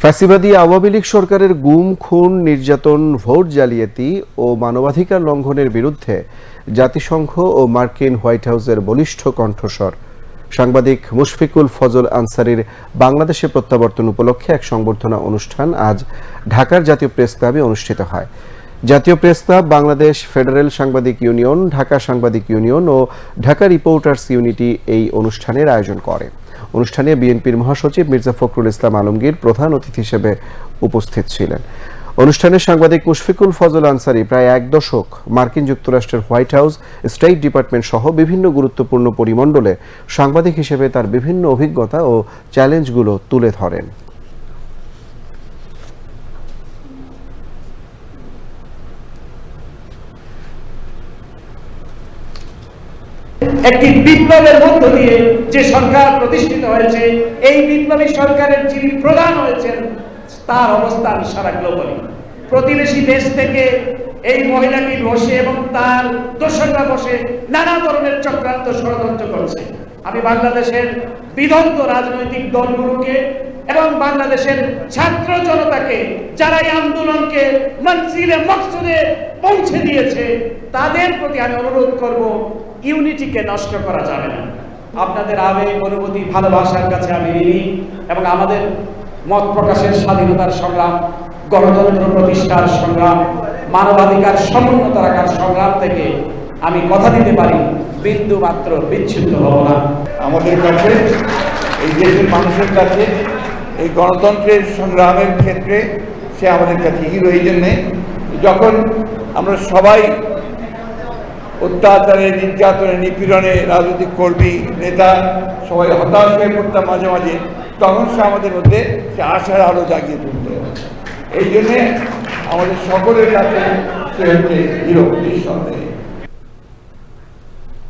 ফ্যাসিবাদী আওয়ামী লীগ সরকারের গুম, খুন, নির্যাতন, ভোট জালিয়াতি ও মানবাধিকার লঙ্ঘনের বিরুদ্ধে জাতিসংঘ ও মার্কিন হোয়াইট হাউসের বলিষ্ঠ কণ্ঠস্বর। সাংবাদিক মুশফিকুল ফজল আনসারীর বাংলাদেশে প্রত্যাবর্তন উপলক্ষে এক সংবর্ধনা অনুষ্ঠান আজ ঢাকার জাতীয় প্রেস ক্লাবে অনুষ্ঠিত হয়। জাতীয় প্রেস ক্লাব, বাংলাদেশ ফেডারেল সাংবাদিক ইউনিয়ন, ঢাকা সাংবাদিক ইউনিয়ন ও ঢাকা রিপোর্টার্স ইউনিটি এই অনুষ্ঠানের আয়োজন করে। অনুষ্ঠানে বিএনপির মহাসচিব মির্জা ফখরুল ইসলাম আলমগীর প্রধান অতিথি হিসেবে উপস্থিত ছিলেন। অনুষ্ঠানে সাংবাদিক মুশফিকুল ফজল আনসারী প্রায় এক দশক মার্কিন যুক্তরাষ্ট্রের হোয়াইট হাউস, স্টেট ডিপার্টমেন্ট সহ বিভিন্ন গুরুত্বপূর্ণ পরিমণ্ডলে সাংবাদিক হিসেবে তার বিভিন্ন অভিজ্ঞতা ও চ্যালেঞ্জগুলো তুলে ধরেন। একটি বিপ্লবের মধ্য দিয়ে যে সরকার প্রতিষ্ঠিত হয়েছে, এই বিপ্লবী সরকারের যিনি প্রধান হয়েছেন তার অবস্থান সারা গ্লোবালি। প্রতিবেশী দেশ থেকে এই মহিলাটি বসে এবং তার দোসররা বসে নানা ধরনের চক্রান্ত ষড়যন্ত্র করছে। আমি বাংলাদেশের বিধন্ত রাজনৈতিক দলগুলোকে এবং বাংলাদেশের ছাত্র জনতাকে যারা এই আন্দোলনকে মঞ্জিলে মকসুদে পৌঁছে দিয়েছে তাদের প্রতি আমি অনুরোধ করব, ইউনিটিকে নষ্ট করা যাবে না। আপনাদের আবেগ, অনুভূতি, ভালোবাসার কাছে আমি ঋণী এবং আমাদের মত প্রকাশের স্বাধীনতার সংগ্রাম, গণতন্ত্র প্রতিষ্ঠার সংগ্রাম, মানবাধিকার সমুন্নত রাখার সংগ্রাম থেকে আমি কথা দিতে পারি বিন্দু মাত্র বিচ্ছিন্ন হব না। আমাদের কাছে, এই দেশের মানুষের কাছে এই গণতন্ত্রের সংগ্রামের ক্ষেত্রে সে আমাদের কাছে হিরো। এই জন্যে যখন আমরা সবাই অত্যাচারে, নির্যাতনে, নিপীড়নে, রাজনৈতিক কর্মী, নেতা সবাই হতাশ হয়ে পড়তাম মাঝে মাঝে, তখন সে আমাদের মধ্যে সে আশার আলো জাগিয়ে তুলতে। এই জন্যে আমাদের সকলের কাছে সে হচ্ছে হিরো, নিঃসন্দেহে।